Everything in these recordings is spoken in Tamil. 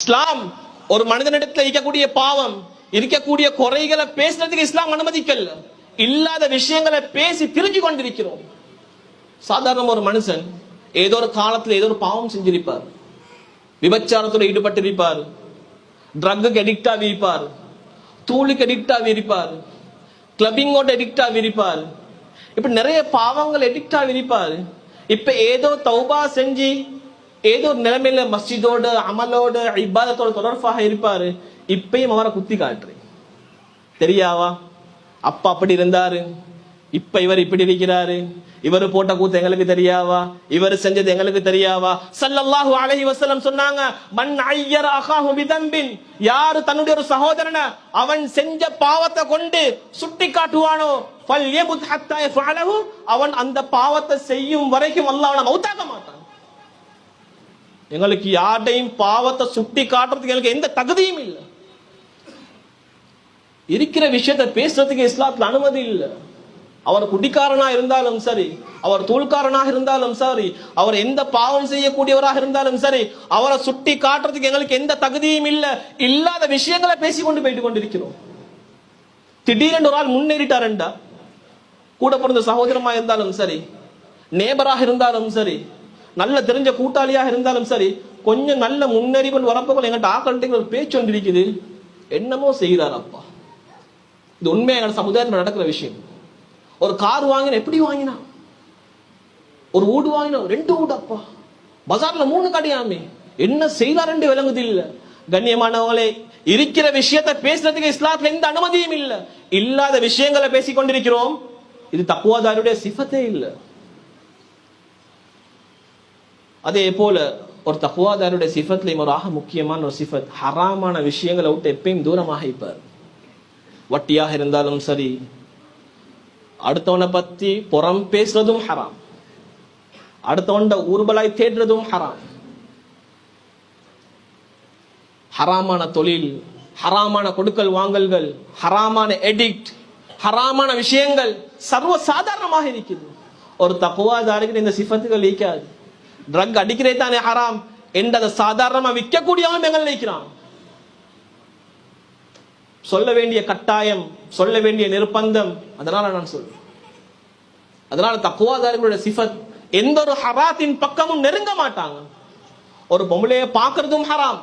இஸ்லாம் ஒரு மனிதனிடத்தில் இருக்கக்கூடிய பாவம், இருக்கக்கூடிய குறைகளை பேசுறதுக்கு இஸ்லாம் அனுமதிக்கல. இல்லாத விஷயங்களை பேசி திரிஞ்சு கொண்டிருக்கிறோம். சாதாரண ஒரு மனுஷன் ஏதோ ஒரு காலத்துல ஏதோ ஒரு பாவம் செஞ்சிருப்பார், விபச்சாரத்துல ஈடுபட்டிருப்பார், ட்ரக்குக்கு அடிக்ட் ஆகி இருப்பார், தூளுக்கு அடிக்ட் ஆகி இருப்பார், கிளப்பிங்கோட அடிக்ட் ஆகி இருப்பார், இப்ப நிறைய பாவங்கள் அடிக்ட் ஆகி இருப்பார். இப்ப ஏதோ தௌபா செஞ்சு ஏதோ ஒரு நிலைமையில மஸ்ஜிதோட அமலோட இபாதத்தோட தொடர்பாக இருப்பாரு. இப்பயும் அவரை குத்தி காட்டுறேன், தெரியாவா அப்பா அப்படி இருந்தாரு, இப்ப இவர் இப்படி இருக்கிறாரு, இவர் போட்ட கூத்து எங்களுக்கு தெரியாவா, இவர் செஞ்சது எங்களுக்கு தெரியாவா? ஸல்லல்லாஹு அலைஹி வஸல்லம் சொன்னாங்க, மன் அய்யர அகாஹு பிதம்பின், யாரு தன்னுடைய ஒரு சகோதரனை அவன் செஞ்ச பாவத்தை கொண்டு சுட்டி காட்டுவானோ, ஃபல்யமுத் ஹத்தா யஃஅலஹு, அவன் அந்த பாவத்தை செய்யும் வரைக்கும் அல்லாஹ் அவனை மௌத்தாக்க மாட்டான். எங்களுக்கு யாரையும் பாவத்தை சுட்டி காட்டுறதுக்கு எங்களுக்கு எந்த தகுதியும் இல்லை. இருக்கிற விஷயத்தை பேசுறதுக்கு இஸ்லாத்துல அனுமதி இல்லை. அவர் குடிக்காரனா இருந்தாலும் சரி, அவர் தூள்காரனாக இருந்தாலும் சரி, அவர் எந்த பாவம் செய்யக்கூடியவராக இருந்தாலும் சரி, அவரை சுட்டி காட்டுறதுக்கு எங்களுக்கு எந்த தகுதியும் இல்லை. இல்லாத விஷயங்களை பேசிக்கொண்டு போயிட்டு கொண்டிருக்கிறோம். திடீரென்று ஒரு ஆள் முன்னேறிட்டாருண்டா, கூட பிறந்த சகோதரமா இருந்தாலும் சரி, நேபராக இருந்தாலும் சரி, நல்ல தெரிஞ்ச கூட்டாளியாக இருந்தாலும் சரி, கொஞ்சம் நல்ல முன்னேறி கொண்டு வரப்போல எங்கிட்ட ஆக்கள்கிட்ட ஒரு பேச்சு ஒன்று இருக்குது, என்னமோ செய்கிறார் அப்பா. இது உண்மையா எங்க சமுதாயத்தில் நடக்கிற விஷயம். ஒரு கார் வாங்கின, எப்படி வாங்கினா, ஒரு வீடு வாங்கினா, 2 வீடு அப்பா, பஜார்ல 3 கடையாமே, என்ன செய்தார் என்று விளங்குது இல்ல. கண்ணியமானவங்களே, இருக்கிற விஷயத்தை பேசுறதுக்கு இஸ்லாத்துல எந்த அனுமதியும் இல்ல. இல்லாத விஷயங்களை பேசிக் கொண்டிருக்கிறோம். இது தக்வாதாருடைய சிஃபத்தே இல்லை. அதே போல ஒரு தக்வாதாருடைய சிஃபத்லையும் ஒரு ஆக முக்கியமான ஒரு சிஃபத், ஹராமான விஷயங்களை விட்டு எப்பயும் தூரமாக இருப்பார். வட்டியாக இருந்தாலும் சரி, அடுத்தவனை பத்தி புறம் பேசுறதும் ஹராம், அடுத்தவன் ஊர்வலாய் தேடுறதும் ஹராம். ஹராமான தொழில், ஹராமான கொடுக்கல் வாங்கல்கள், ஹராமான எடிக்ட், ஹராமான விஷயங்கள் சர்வ சாதாரணமாக இருக்குது. ஒரு தக்வாதாருக்கு இந்த சிஃபத்துகள் நீக்காது. ட்ரக் அடிக்கிறே தானே ஹராம் என்றதை சாதாரணமா விற்கக்கூடியவன் எங்கள் நினைக்கிறான். சொல்ல வேண்டிய கட்டாயம், சொல்ல வேண்டிய நிர்பந்தம். அதனால நான் சொல்றேன், அதனால தக்வாதாரிகளுடைய சிஃபத், எந்த ஒரு ஹராத்தின் பக்கமும் நெருங்க மாட்டாங்க. ஒரு பொம்பளைய பார்க்கறதும் ஹராம்,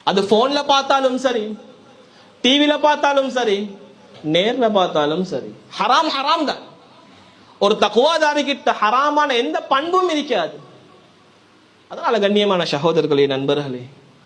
அது போன்ல பார்த்தாலும் சரி, டிவில பார்த்தாலும் சரி, நேர்ல பார்த்தாலும் சரி, ஹராம் ஹராம் தான். ஒரு தக்வாதாரி கிட்ட ஹராமான எந்த பண்பும் இருக்காது. அதனால கண்ணியமான சகோதரர்களே, நண்பர்களே,